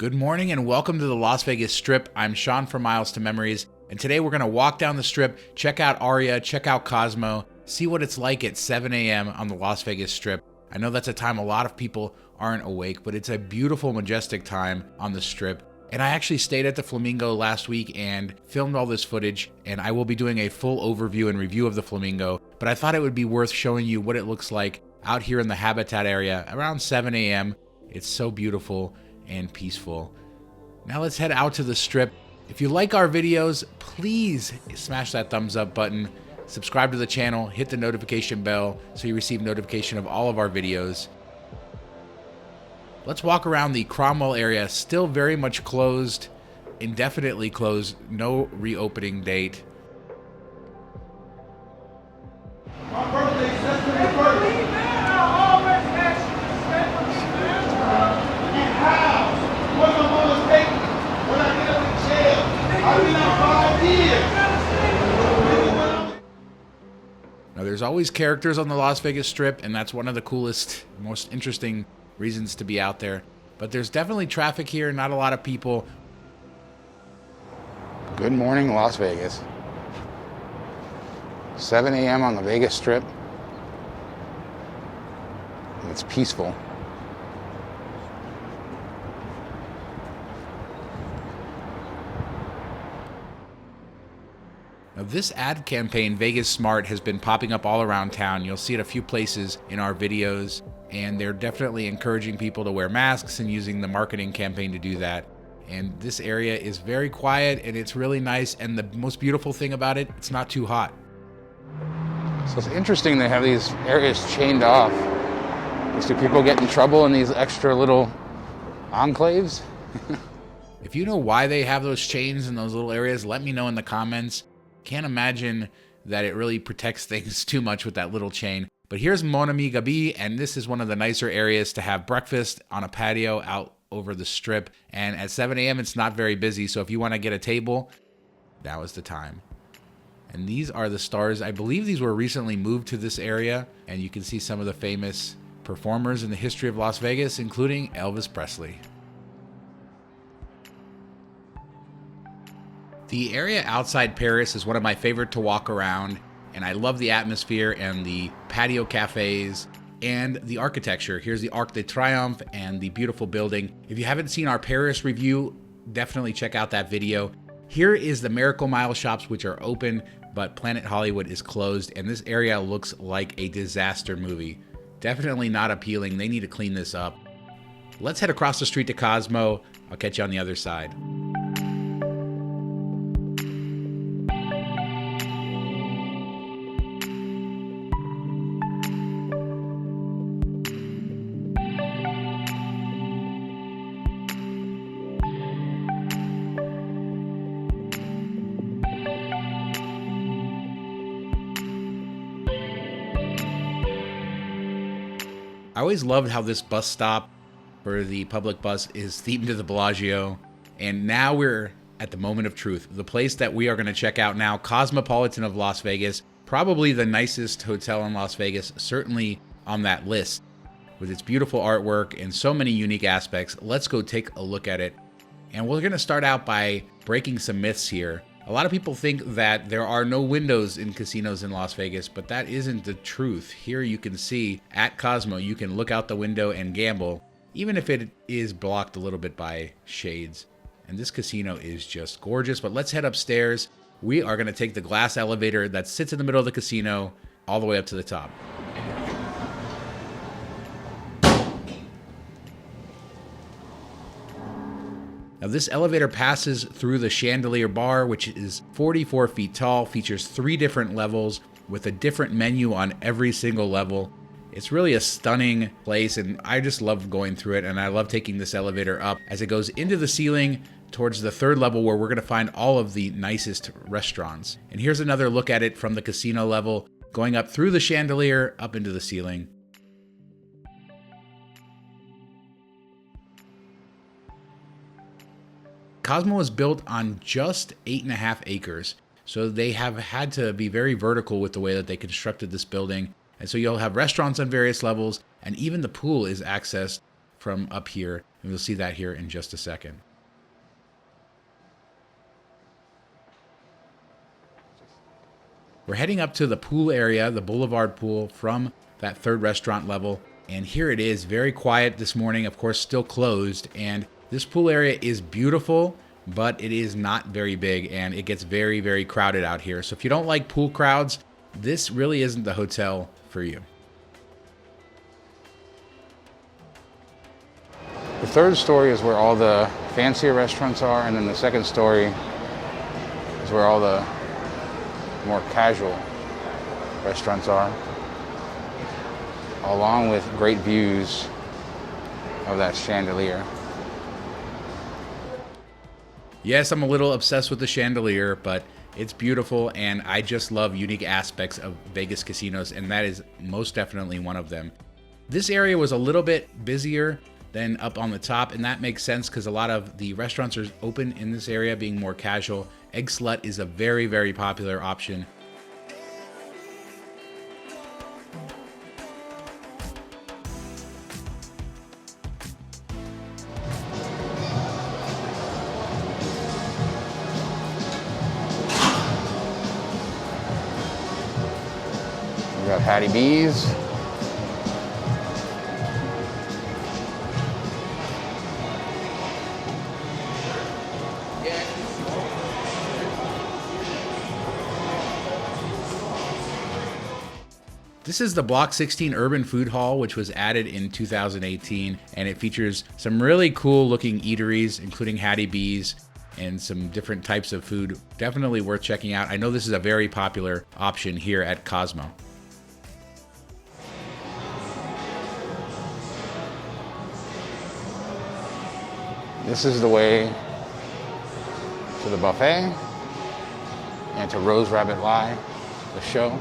Good morning and welcome to the Las Vegas Strip. I'm Sean from Miles to Memories, and today we're going to walk down the Strip, check out Aria, check out Cosmo, see what it's like at 7 a.m. on the Las Vegas Strip. I know that's a time a lot of people aren't awake, but it's a beautiful, majestic time on the Strip. And I actually stayed at the Flamingo last week and filmed all this footage, and I will be doing a full overview and review of the Flamingo, but I thought it would be worth showing you what it looks like out here in the habitat area around 7 a.m. It's so beautiful and peaceful. Now let's head out to the Strip. If you like our videos, please smash that thumbs up button, subscribe to the channel, hit the notification bell so you receive notification of all of our videos. Let's walk around the Cromwell area, still very much closed, indefinitely closed, no reopening date. My birthday's September 1st. I always ask you to spend with me, man. And how? Where my mama take me when I get up in jail? I've been out 5 years. Now there's always characters on the Las Vegas Strip, and that's one of the coolest, most interesting reasons to be out there. But there's definitely traffic here, not a lot of people. Good morning, Las Vegas. 7 a.m. on the Vegas Strip. It's peaceful. Now this ad campaign, Vegas Smart, has been popping up all around town. You'll see it a few places in our videos, and they're definitely encouraging people to wear masks and using the marketing campaign to do that. And this area is very quiet and it's really nice, and the most beautiful thing about it, it's not too hot. So it's interesting they have these areas chained off. Do people get in trouble in these extra little enclaves? If you know why they have those chains in those little areas, let me know in the comments. Can't imagine that it really protects things too much with that little chain. But here's Mon Ami Gabi, and this is one of the nicer areas to have breakfast on a patio out over the Strip. And at 7 a.m. it's not very busy, so if you want to get a table, now is the time. And these are the stars. I believe these were recently moved to this area, and you can see some of the famous performers in the history of Las Vegas, including Elvis Presley. The area outside Paris is one of my favorite to walk around, and I love the atmosphere and the patio cafes and the architecture. Here's the Arc de Triomphe and the beautiful building. If you haven't seen our Paris review, definitely check out that video. Here is the Miracle Mile shops, which are open, but Planet Hollywood is closed, and this area looks like a disaster movie. Definitely not appealing. They need to clean this up. Let's head across the street to Cosmo. I'll catch you on the other side. I always loved how this bus stop for the public bus is themed to the Bellagio. And now we're at the moment of truth. The place that we are going to check out now, Cosmopolitan of Las Vegas, probably the nicest hotel in Las Vegas, certainly on that list. With its beautiful artwork and so many unique aspects, let's go take a look at it. And we're going to start out by breaking some myths here. A lot of people think that there are no windows in casinos in Las Vegas, but that isn't the truth. Here you can see at Cosmo, you can look out the window and gamble, even if it is blocked a little bit by shades. And this casino is just gorgeous, but let's head upstairs. We are going to take the glass elevator that sits in the middle of the casino all the way up to the top. Now this elevator passes through the Chandelier bar, which is 44 feet tall, features 3 different levels with a different menu on every single level. It's really a stunning place, and I just love going through it, and I love taking this elevator up as it goes into the ceiling towards the 3rd level, where we're going to find all of the nicest restaurants. And here's another look at it from the casino level, going up through the chandelier up into the ceiling. Cosmo was built on just 8.5 acres, so they have had to be very vertical with the way that they constructed this building. And so you'll have restaurants on various levels, and even the pool is accessed from up here. And we'll see that here in just a second. We're heading up to the pool area, the boulevard pool, from that third restaurant level. And here it is, very quiet this morning, of course, still closed. And this pool area is beautiful, but it is not very big, and it gets very, very crowded out here. So if you don't like pool crowds, this really isn't the hotel for you. The third story is where all the fancier restaurants are, and then the second story is where all the more casual restaurants are, along with great views of that chandelier. Yes, I'm a little obsessed with the chandelier, but it's beautiful, and I just love unique aspects of Vegas casinos, and that is most definitely one of them. This area was a little bit busier than up on the top, and that makes sense because a lot of the restaurants are open in this area, being more casual. Egg Slut is a very, very popular option. We got Hattie B's. This is the Block 16 Urban Food Hall, which was added in 2018, and it features some really cool looking eateries, including Hattie B's and some different types of food. Definitely worth checking out. I know this is a very popular option here at Cosmo. This is the way to the buffet and to Rose Rabbit Lie, the show,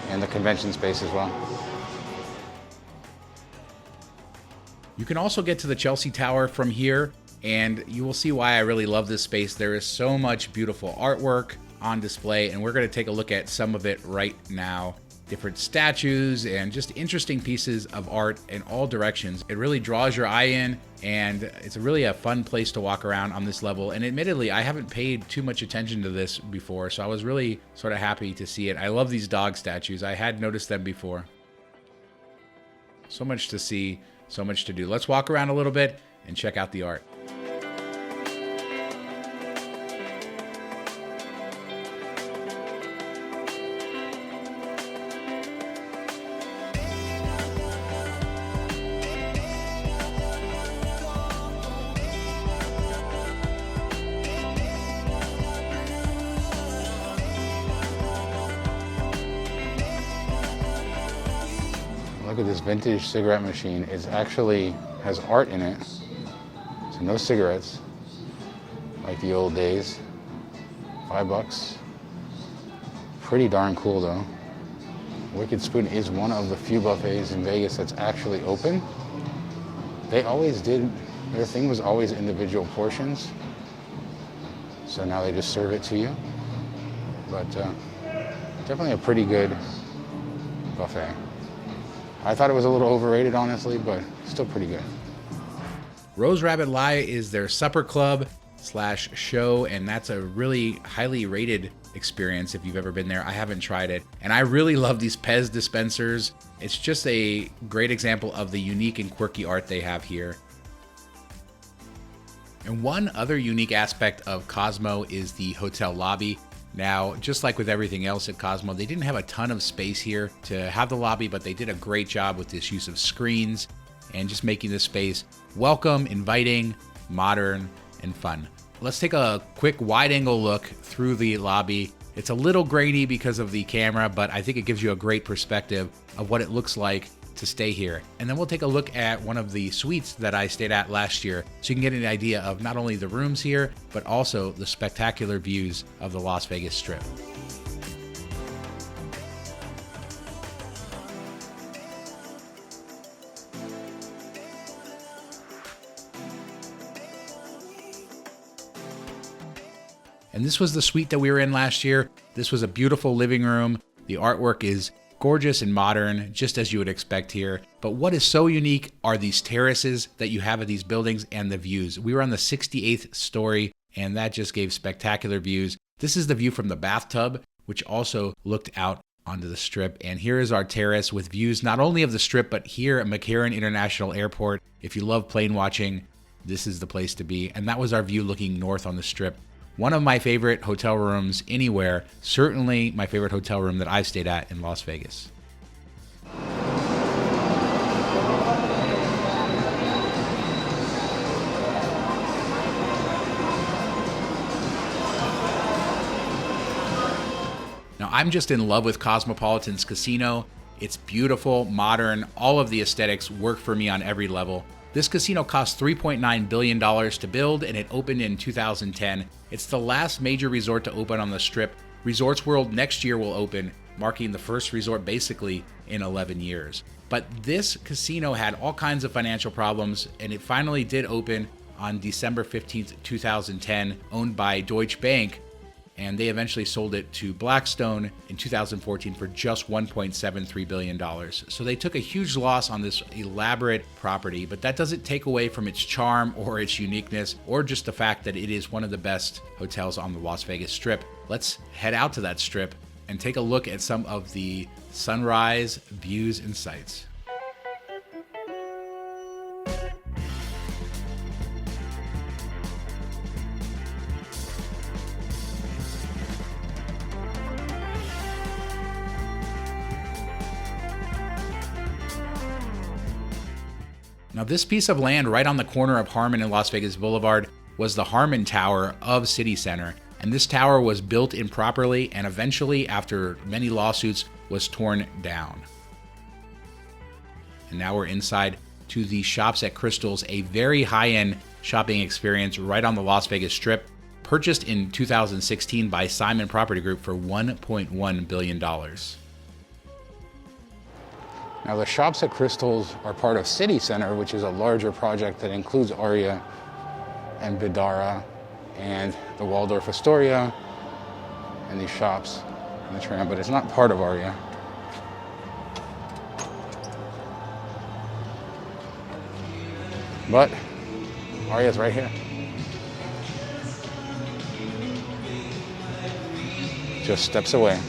and the convention space as well. You can also get to the Chelsea Tower from here, and you will see why I really love this space. There is so much beautiful artwork on display, and we're going to take a look at some of it right now. Different statues and just interesting pieces of art in all directions. It really draws your eye in, and it's really a fun place to walk around on this level. And admittedly, I haven't paid too much attention to this before, so I was really sort of happy to see it. I love these dog statues. I had noticed them before. So much to see, so much to do. Let's walk around a little bit and check out the art. Look at this vintage cigarette machine. It actually has art in it. So no cigarettes, like the old days. $5. Pretty darn cool though. Wicked Spoon is one of the few buffets in Vegas that's actually open. They always did, their thing was always individual portions. So now they just serve it to you. But definitely a pretty good buffet. I thought it was a little overrated, honestly, but still pretty good. Rose Rabbit Lie is their supper club / show, and that's a really highly rated experience if you've ever been there. I haven't tried it, and I really love these Pez dispensers. It's just a great example of the unique and quirky art they have here. And one other unique aspect of Cosmo is the hotel lobby. Now, just like with everything else at Cosmo, they didn't have a ton of space here to have the lobby, but they did a great job with this use of screens and just making this space welcome, inviting, modern, and fun. Let's take a quick wide-angle look through the lobby. It's a little grainy because of the camera, but I think it gives you a great perspective of what it looks like to stay here. And then we'll take a look at one of the suites that I stayed at last year, so you can get an idea of not only the rooms here, but also the spectacular views of the Las Vegas Strip. And this was the suite that we were in last year. This was a beautiful living room. The artwork is Gorgeous and modern, just as you would expect here. But what is so unique are these terraces that you have at these buildings and the views. We were on the 68th story, and that just gave spectacular views. This is the view from the bathtub, which also looked out onto the Strip. And here is our terrace with views not only of the Strip, but here at McCarran International Airport. If you love plane watching, this is the place to be. And that was our view looking north on the Strip. One of my favorite hotel rooms anywhere, certainly my favorite hotel room that I've stayed at in Las Vegas. Now, I'm just in love with Cosmopolitan's casino. It's beautiful, modern, all of the aesthetics work for me on every level. This casino cost $3.9 billion to build, and it opened in 2010. It's the last major resort to open on the Strip. Resorts World next year will open, marking the first resort basically in 11 years. But this casino had all kinds of financial problems, and it finally did open on December 15th, 2010, owned by Deutsche Bank, and they eventually sold it to Blackstone in 2014 for just $1.73 billion. So they took a huge loss on this elaborate property, but that doesn't take away from its charm or its uniqueness, or just the fact that it is one of the best hotels on the Las Vegas Strip. Let's head out to that Strip and take a look at some of the sunrise views and sights. Now, this piece of land right on the corner of Harmon and Las Vegas Boulevard was the Harmon Tower of City Center. And this tower was built improperly and eventually, after many lawsuits, was torn down. And now we're inside to the Shops at Crystals, a very high-end shopping experience right on the Las Vegas Strip, purchased in 2016 by Simon Property Group for $1.1 billion. Now the Shops at Crystals are part of City Center, which is a larger project that includes Aria and Bidara and the Waldorf Astoria and these shops and the tram, but it's not part of Aria. But Aria's right here. Just steps away.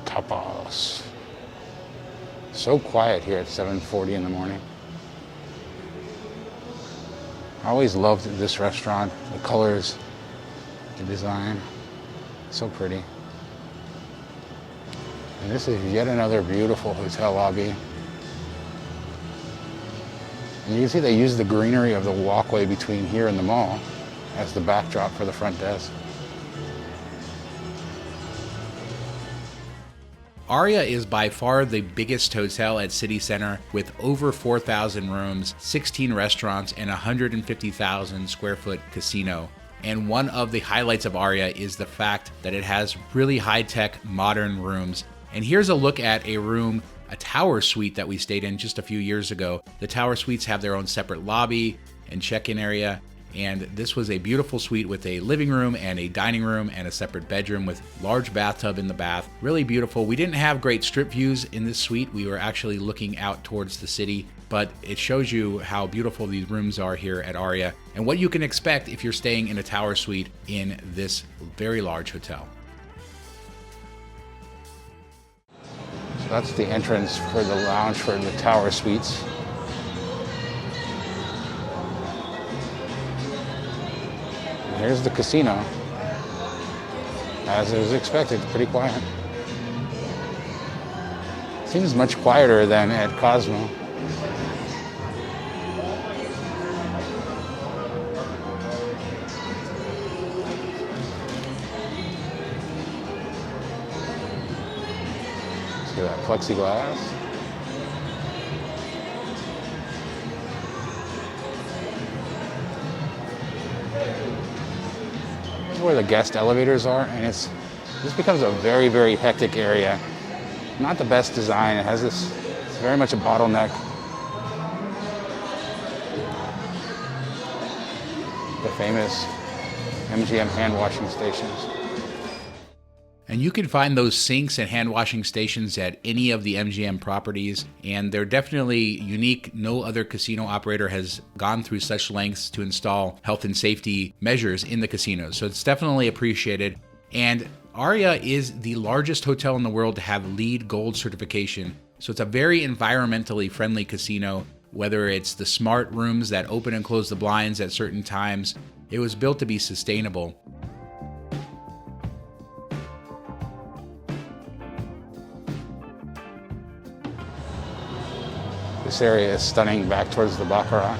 Tapas. So quiet here at 7:40 in the morning. I always loved this restaurant, the colors, the design, so pretty. And this is yet another beautiful hotel lobby. And you can see they use the greenery of the walkway between here and the mall as the backdrop for the front desk. Aria is by far the biggest hotel at City Center with over 4,000 rooms, 16 restaurants, and 150,000 square foot casino. And one of the highlights of Aria is the fact that it has really high-tech, modern rooms. And here's a look at a room, a tower suite that we stayed in just a few years ago. The tower suites have their own separate lobby and check-in area. And this was a beautiful suite with a living room and a dining room and a separate bedroom with large bathtub in the bath. Really beautiful. We didn't have great strip views in this suite. We were actually looking out towards the city, but it shows you how beautiful these rooms are here at Aria and what you can expect if you're staying in a tower suite in this very large hotel. So that's the entrance for the lounge for the tower suites. Here's the casino. As it was expected, pretty quiet. Seems much quieter than at Cosmo. See that plexiglass? Where the guest elevators are, and this becomes a very, very hectic area. Not the best design. It has this very much a bottleneck. The famous MGM hand washing stations. And you can find those sinks and hand washing stations at any of the MGM properties, and they're definitely unique. No other casino operator has gone through such lengths to install health and safety measures in the casinos, so it's definitely appreciated. And Aria is the largest hotel in the world to have LEED Gold certification, so it's a very environmentally friendly casino, whether it's the smart rooms that open and close the blinds at certain times. It was built to be sustainable. This area is stunning back towards the Baccarat.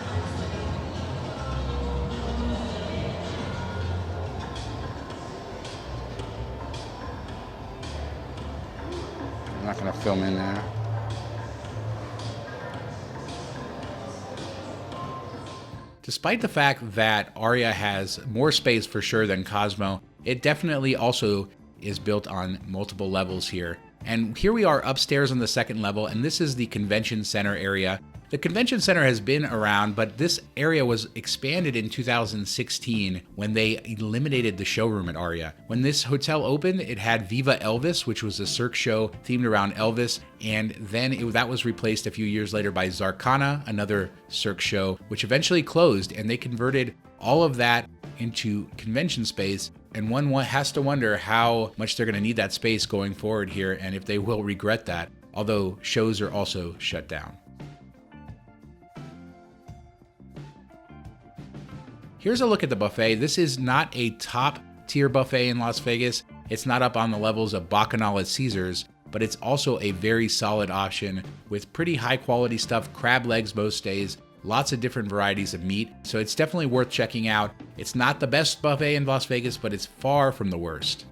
I'm not going to film in there. Despite the fact that Aria has more space for sure than Cosmo, it definitely also is built on multiple levels here. And here we are upstairs on the second level, and this is the convention center area. The convention center has been around, but this area was expanded in 2016 when they eliminated the showroom at Aria. When this hotel opened, it had Viva Elvis, which was a Cirque show themed around Elvis, and then that was replaced a few years later by Zarkana, another Cirque show, which eventually closed, and they converted all of that into convention space. And one has to wonder how much they're going to need that space going forward here, and if they will regret that, although shows are also shut down. Here's a look at the buffet. This is not a top tier buffet in Las Vegas. It's not up on the levels of Bacchanal at Caesars, but it's also a very solid option with pretty high quality stuff, crab legs most days, lots of different varieties of meat, so it's definitely worth checking out. It's not the best buffet in Las Vegas, but it's far from the worst.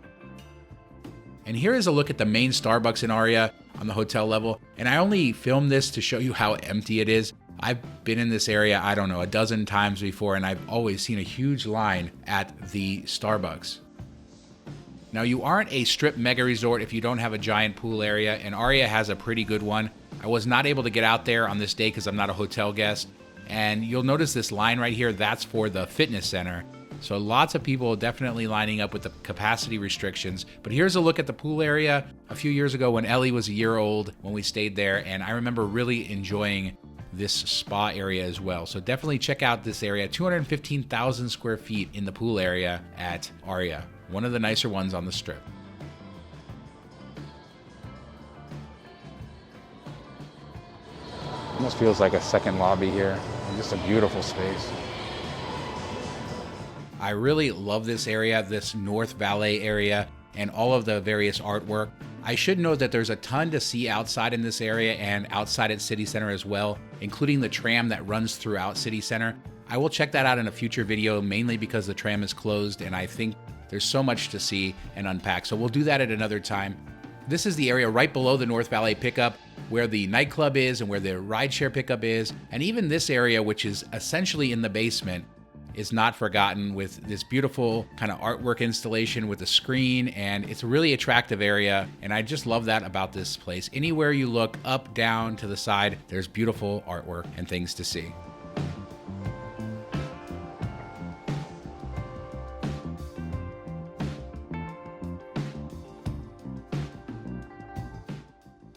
And here is a look at the main Starbucks in Aria on the hotel level, and I only filmed this to show you how empty it is. I've been in this area, I don't know, a dozen times before, and I've always seen a huge line at the Starbucks. Now, you aren't a strip mega resort if you don't have a giant pool area, and Aria has a pretty good one. I was not able to get out there on this day because I'm not a hotel guest. And you'll notice this line right here, that's for the fitness center. So lots of people definitely lining up with the capacity restrictions. But here's a look at the pool area a few years ago when Ellie was a year old when we stayed there. And I remember really enjoying this spa area as well. So definitely check out this area, 215,000 square feet in the pool area at Aria, one of the nicer ones on the Strip. Almost feels like a second lobby here. Just a beautiful space. I really love this area, this North Valley area, and all of the various artwork. I should note that there's a ton to see outside in this area and outside at City Center as well, including the tram that runs throughout City Center. I will check that out in a future video, mainly because the tram is closed and I think there's so much to see and unpack. So we'll do that at another time. This is the area right below the North Valley pickup where the nightclub is and where the rideshare pickup is. And even this area, which is essentially in the basement, is not forgotten with this beautiful kind of artwork installation with a screen, and it's a really attractive area, and I just love that about this place. Anywhere you look, up, down, to the side, there's beautiful artwork and things to see.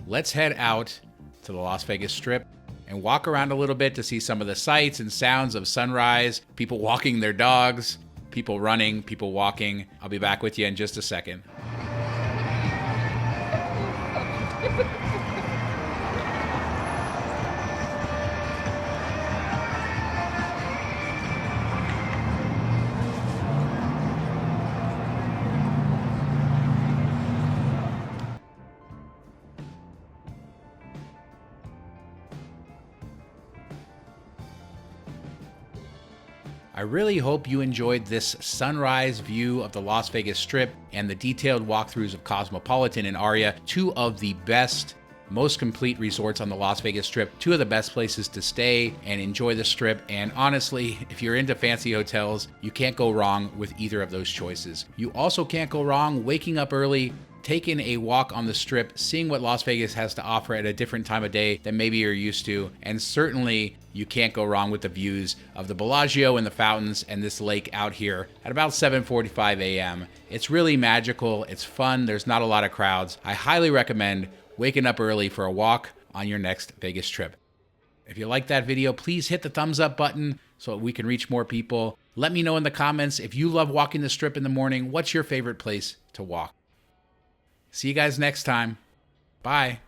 Let's head out to the Las Vegas Strip and walk around a little bit to see some of the sights and sounds of sunrise, people walking their dogs, people running, people walking. I'll be back with you in just a second. I really hope you enjoyed this sunrise view of the Las Vegas Strip and the detailed walkthroughs of Cosmopolitan and Aria, two of the best, most complete resorts on the Las Vegas Strip, two of the best places to stay and enjoy the Strip. And honestly, if you're into fancy hotels, you can't go wrong with either of those choices. You also can't go wrong waking up early, taking a walk on the Strip, seeing what Las Vegas has to offer at a different time of day than maybe you're used to. And certainly you can't go wrong with the views of the Bellagio and the fountains and this lake out here at about 7:45 a.m. It's really magical. It's fun. There's not a lot of crowds. I highly recommend waking up early for a walk on your next Vegas trip. If you like that video, please hit the thumbs up button so we can reach more people. Let me know in the comments if you love walking the Strip in the morning. What's your favorite place to walk? See you guys next time. Bye.